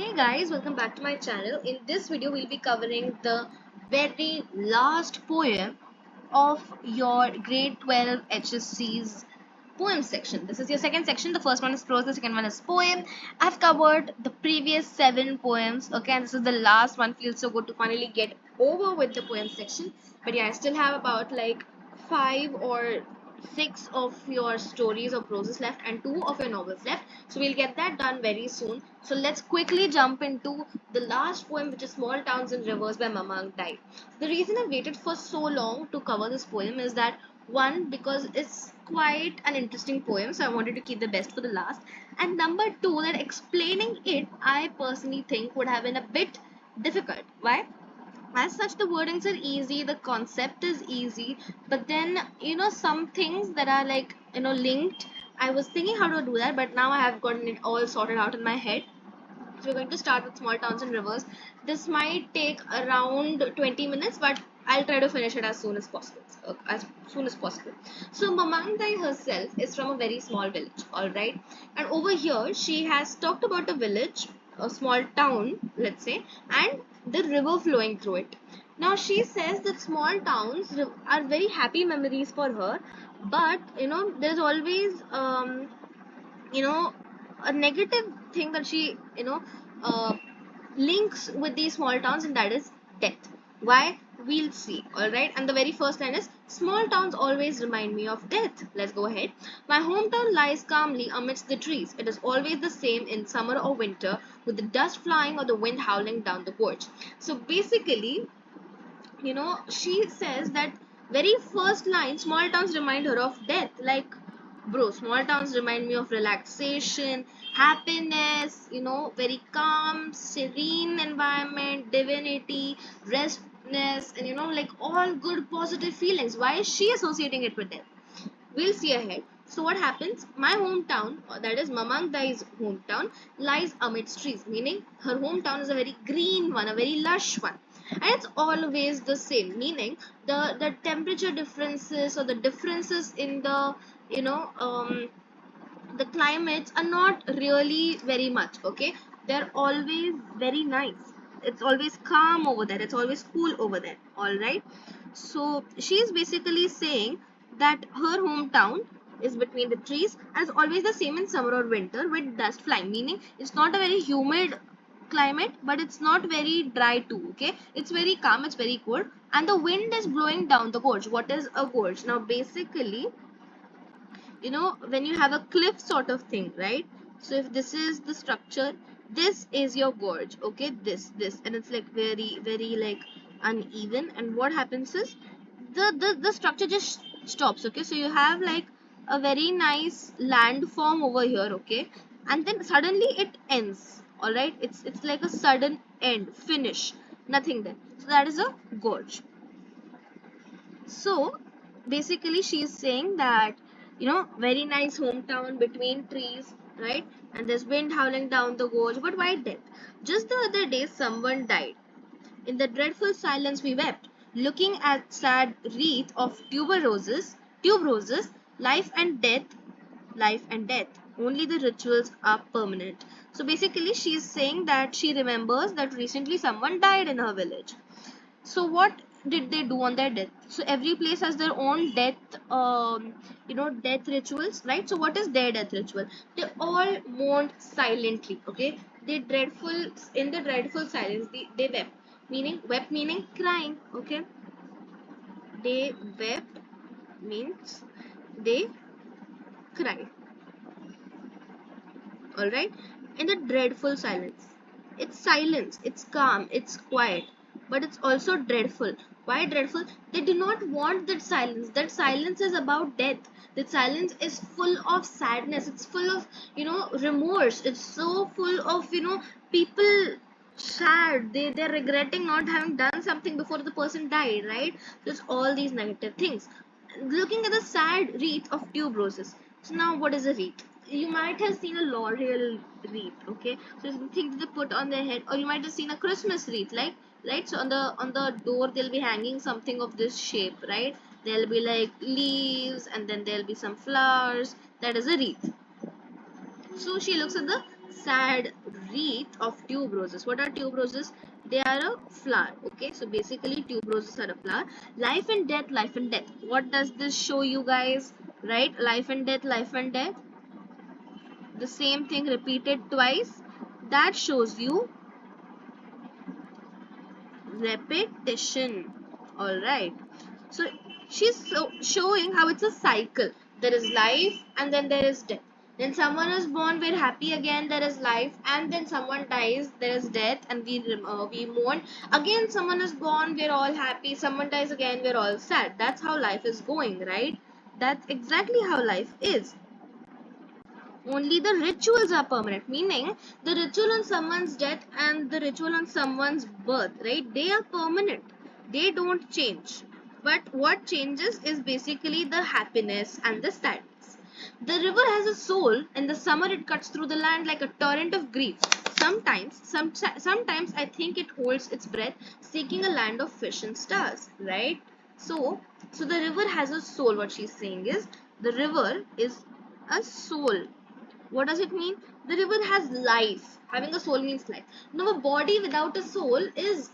Hey guys, welcome back to my channel. In this video, we'll be covering the very last poem of your grade 12 HSC's poem section. This is your second section. The first one is prose, the second one is poem. I've covered the previous 7 poems, okay, and this is the last one. Feels so good to finally get over with the poem section. But yeah, I still have about like 5 or 6 of your stories or proses left and 2 of your novels left, so we'll get that done very soon. So let's quickly jump into the last poem, which is Small Towns and Rivers by Mamang Dai. The reason I waited for so long to cover this poem is that, one, because it's quite an interesting poem, so I wanted to keep the best for the last, and number two, that explaining it I personally think would have been a bit difficult. Why? As such, the wordings are easy, the concept is easy, but then some things that are like linked. I was thinking how to do that, but now I have gotten it all sorted out in my head. So we're going to start with Small Towns and Rivers. This might take around 20 minutes, but I'll try to finish it as soon as possible. So Mamang Dai herself is from a very small village, alright? And over here she has talked about a village, a small town, let's say, and the river flowing through it. Now she says that small towns are very happy memories for her, but there's always you know a negative thing that she uh, links with these small towns, and that is death. Why? We'll see. All right, and the very first line is, small towns always remind me of death. Let's go ahead. My hometown lies calmly amidst the trees. It is always the same in summer or winter, with the dust flying or the wind howling down the gorge. So basically, she says that very first line, small towns remind her of death. Like, bro, small towns remind me of relaxation, happiness, very calm, serene environment, divinity, restness, and like all good positive feelings. Why is she associating it with death? We'll see ahead. So what happens? My hometown, or that is Mamang Dai's hometown, lies amidst trees, meaning her hometown is a very green one, a very lush one. And it's always the same, meaning the temperature differences or the differences in the climates are not really very much, okay? They're always very nice. It's always calm over there, it's always cool over there, all right? So she's basically saying that her hometown is between the trees, and it's always the same in summer or winter with dust flying, meaning it's not a very humid climate, but it's not very dry too, okay? It's very calm, it's very cool, and the wind is blowing down the gorge. What is a gorge? Now basically, when you have a cliff sort of thing, right? So if this is the structure, this is your gorge, okay? This, and it's like very very like uneven, and what happens is the structure just stops, okay? So you have like a very nice landform over here, okay? And then suddenly it ends, all right? It's like a sudden end, finish, nothing there. So that is a gorge. So basically she is saying that, very nice hometown between trees, right? And there's wind howling down the gorge. But why death? Just the other day someone died. In the dreadful silence we wept, looking at sad wreath of tube roses, life and death, life and death. Only the rituals are permanent. So basically she is saying that she remembers that recently someone died in her village. So what did they do on their death? So every place has their own death, death rituals, right? So what is their death ritual? They all mourned silently, okay? In the dreadful silence, they wept meaning crying, okay? They wept means they cried, all right? In the dreadful silence, it's silence, it's calm, it's quiet, but it's also dreadful. Why dreadful? They do not want that silence. That silence is about death. That silence is full of sadness, it's full of remorse. It's so full of people sad, they're regretting not having done something before the person died, right? So it's all these negative things. Looking at the sad wreath of tube roses. So now what is a wreath? You might have seen a laurel wreath, okay? So things they put on their head, or you might have seen a Christmas wreath, like, right? So on the door they'll be hanging something of this shape, right? There'll be like leaves, and then there'll be some flowers. That is a wreath. So she looks at the sad wreath of tuberoses. What are tuberoses? They are a flower. Okay, so basically tuberoses are a flower. Life and death, life and death. What does this show you guys? Right? Life and death, life and death. The same thing repeated twice. That shows you repetition. Alright. So she's showing how it's a cycle. There is life and then there is death. Then someone is born, we're happy again, there is life, and then someone dies, there is death, and we mourn. Again, someone is born, we're all happy, someone dies again, we're all sad. That's how life is going, right? That's exactly how life is. Only the rituals are permanent, meaning the ritual on someone's death and the ritual on someone's birth, right? They are permanent. They don't change. But what changes is basically the happiness and the sadness. The river has a soul. In the summer, it cuts through the land like a torrent of grief. Sometimes I think it holds its breath, seeking a land of fish and stars, right? So the river has a soul. What she's saying is the river is a soul. What does it mean? The river has life. Having a soul means life. Now, a body without a soul is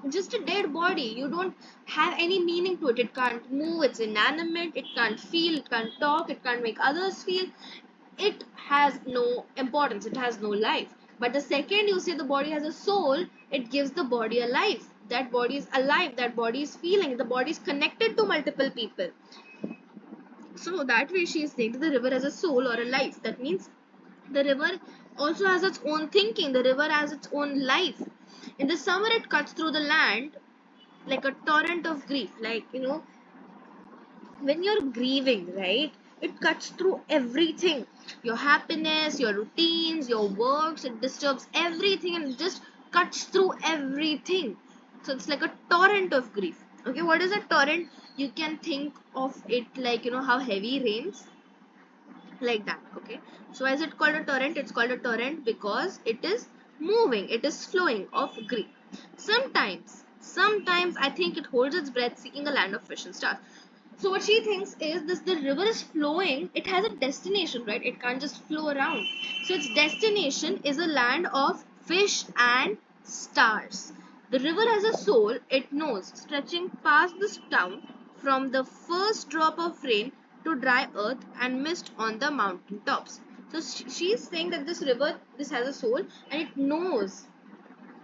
just a dead body. You don't have any meaning to it. It can't move. It's inanimate. It can't feel. It can't talk. It can't make others feel. It has no importance. It has no life. But the second you say the body has a soul, it gives the body a life. That body is alive. That body is feeling. The body is connected to multiple people. So that way she is saying that the river has a soul or a life. That means the river also has its own thinking. The river has its own life. In the summer it cuts through the land like a torrent of grief. Like, when you're grieving, right? It cuts through everything. Your happiness, your routines, your works. It disturbs everything and it just cuts through everything. So it's like a torrent of grief. Okay, what is a torrent? You can think of it like, how heavy rains, like that. Okay, so why is it called a torrent? It's called a torrent because it is moving, it is flowing of grief. Sometimes I think it holds its breath, seeking a land of fish and stars. So what she thinks is this: the river is flowing, it has a destination, right? It can't just flow around. So its destination is a land of fish and stars. The river has a soul, it knows, stretching past this town from the first drop of rain to dry earth and mist on the mountain tops. So she is saying that this river, this has a soul and it knows,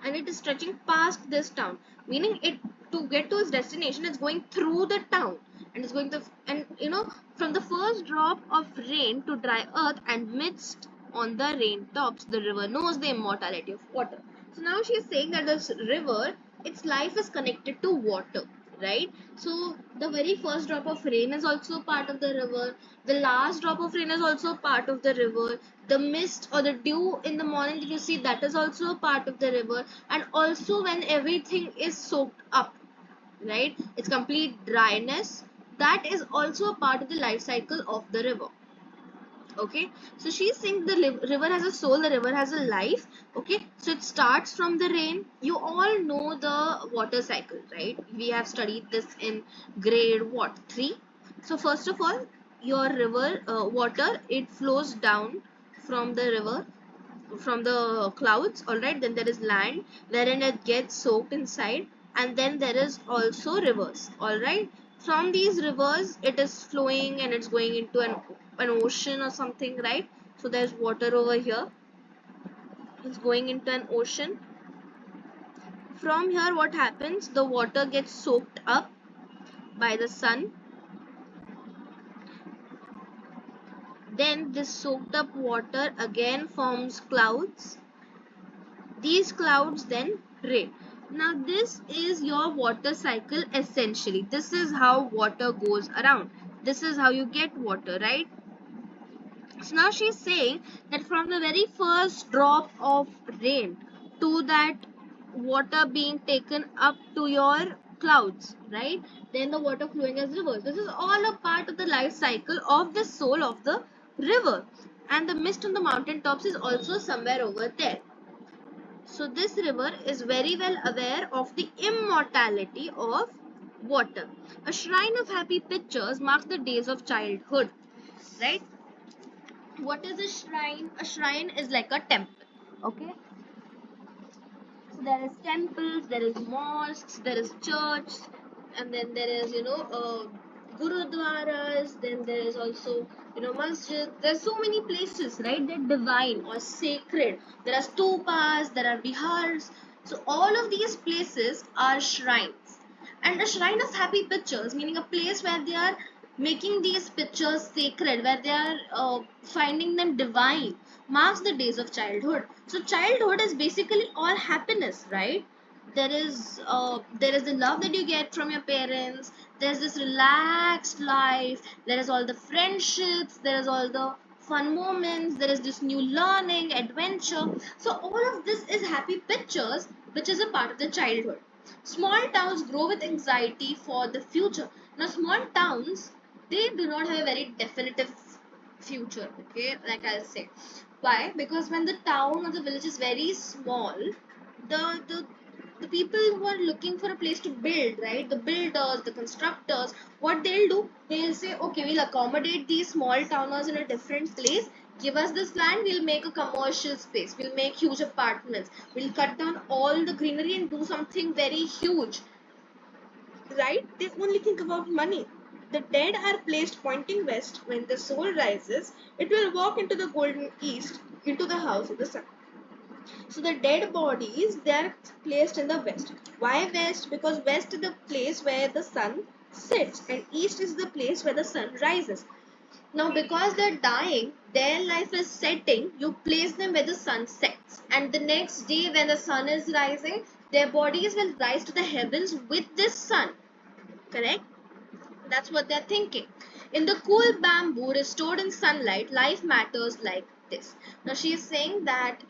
and it is stretching past this town, meaning it, to get to its destination, it's going through the town, and it's going to, and from the first drop of rain to dry earth and mist on the rain tops, the river knows the immortality of water. So now she is saying that this river, its life is connected to water, right? So the very first drop of rain is also part of the river. The last drop of rain is also part of the river. The mist or the dew in the morning that you see, that is also a part of the river. And also when everything is soaked up, right? It's complete dryness. That is also a part of the life cycle of the river. Okay, so she's saying the river has a soul, the river has a life. Okay, so it starts from the rain. You all know the water cycle, right? We have studied this in grade 3. So first of all, your river water, it flows down from the river, from the clouds. All right, then there is land wherein it gets soaked inside, and then there is also rivers. All right, from these rivers it is flowing and it's going into an ocean or something, right? So there's water over here, it's going into an ocean. From here what happens? The water gets soaked up by the sun. Then this soaked up water again forms clouds. These clouds then rain. Now this is your water cycle essentially. This is how water goes around. This is how you get water, right? So now she's saying that from the very first drop of rain to that water being taken up to your clouds, right? Then the water flowing as rivers. This is all a part of the life cycle of the soul of the river. And the mist on the mountain tops is also somewhere over there. So this river is very well aware of the immortality of water. A shrine of happy pictures marks the days of childhood, right? What is a shrine? A shrine is like a temple. Okay, so there is temples, there is mosques, there is church, and then there is gurudwaras. Then there is also masjid. There's so many places, right? They're divine or sacred. There are stupas, there are vihars. So all of these places are shrines. And a shrine of happy pictures, meaning a place where they are making these pictures sacred, where they are finding them divine, marks the days of childhood. So childhood is basically all happiness, right? There is the love that you get from your parents. There's this relaxed life. There is all the friendships. There is all the fun moments. There is this new learning, adventure. So all of this is happy pictures, which is a part of the childhood. Small towns grow with anxiety for the future. Now, small towns, they do not have a very definitive future. Okay, like I'll say, why? Because when the town or the village is very small, the the people who are looking for a place to build, right? The builders, the constructors, what they'll do, they'll say, okay, we'll accommodate these small towners in a different place. Give us this land, we'll make a commercial space, we'll make huge apartments, we'll cut down all the greenery and do something very huge, right? They only think about money. The dead are placed pointing west. When the soul rises, it will walk into the golden east, into the house of the sun. So the dead bodies, they are placed in the west. Why west? Because west is the place where the sun sits and east is the place where the sun rises. Now because they're dying, their life is setting, you place them where the sun sets. And the next day when the sun is rising, their bodies will rise to the heavens with this sun. Correct? That's what they're thinking. In the cool bamboo restored in sunlight, life matters like this. Now she is saying that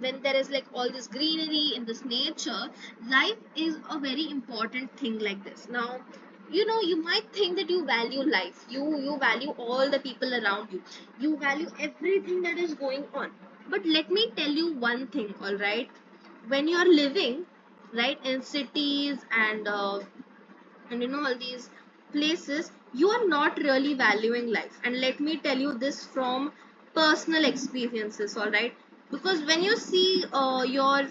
when there is like all this greenery in this nature, life is a very important thing like this. Now you might think that you value life, you value all the people around you, you value everything that is going on. But let me tell you one thing, all right? When you're living right in cities and all these places, you are not really valuing life. And let me tell you this from personal experiences, all right? Because when you see your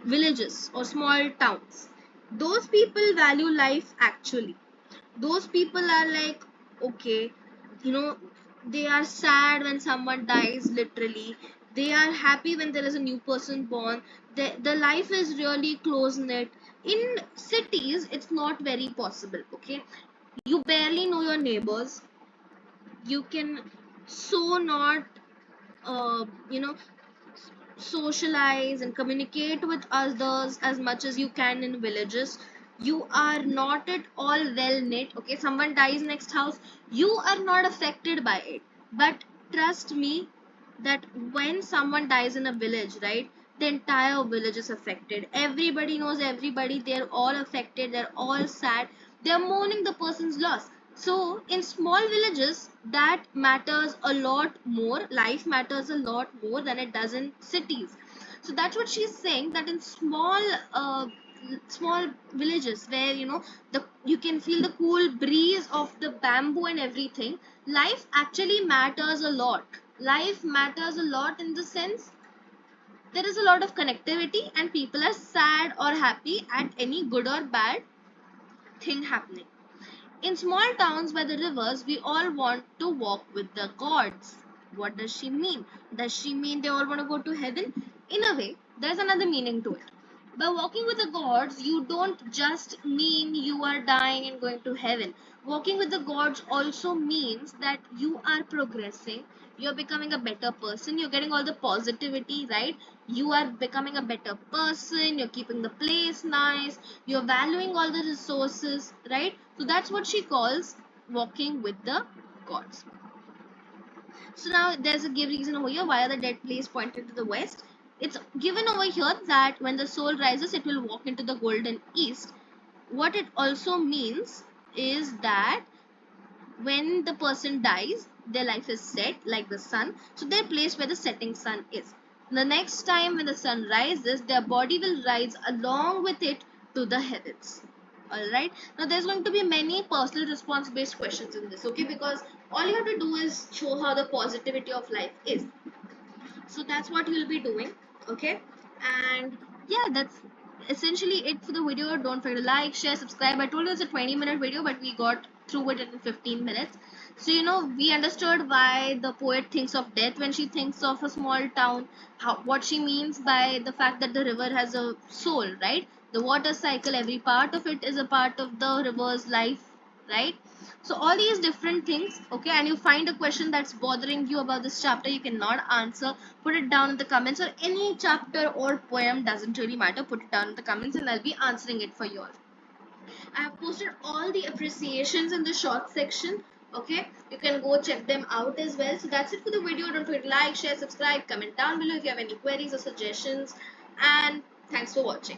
villages or small towns, those people value life actually. Those people are like, okay, you know they are sad when someone dies, literally. They are happy when there is a new person born. The life is really close knit. In cities it's not very possible. Okay, you barely know your neighbors. You can so not uh, you know socialize and communicate with others as much as you can in villages. You are not at all well knit. Okay, someone dies next house, you are not affected by it. But trust me that when someone dies in a village, right, the entire village is affected. Everybody knows everybody, they're all affected, they're all sad, they're mourning the person's loss. So in small villages, that matters a lot more. Life matters a lot more than it does in cities. So that's what she's saying, that in small villages where you can feel the cool breeze of the bamboo and everything, life actually matters a lot. Life matters a lot in the sense there is a lot of connectivity and people are sad or happy at any good or bad thing happening. In small towns by the rivers, we all want to walk with the gods. What does she mean? Does she mean they all want to go to heaven? In a way, there's another meaning to it. By walking with the gods, you don't just mean you are dying and going to heaven. Walking with the gods also means that you are progressing, you're becoming a better person, you're getting all the positivity, right? You are becoming a better person, you're keeping the place nice, you're valuing all the resources, right? So that's what she calls walking with the gods. So now there's a give reason over here. Why are the dead place pointed to the west? It's given over here that when the soul rises, it will walk into the golden east. What it also means is that when the person dies, their life is set like the sun. So they're placed where the setting sun is. The next time when the sun rises, their body will rise along with it to the heavens. Alright, now there's going to be many personal response based questions in this, okay, because all you have to do is show how the positivity of life is. So that's what we'll be doing, okay. And yeah, that's essentially it for the video. Don't forget to like, share, subscribe. I told you it's a 20-minute video, but we got through it in 15 minutes. So we understood why the poet thinks of death when she thinks of a small town, what she means by the fact that the river has a soul, right? The water cycle, every part of it is a part of the river's life, right? So all these different things, okay, and you find a question that's bothering you about this chapter, you cannot answer, put it down in the comments, or any chapter or poem, doesn't really matter, put it down in the comments and I'll be answering it for you all. I have posted all the appreciations in the short section, okay, you can go check them out as well. So that's it for the video. Don't forget to like, share, subscribe, comment down below if you have any queries or suggestions, and thanks for watching.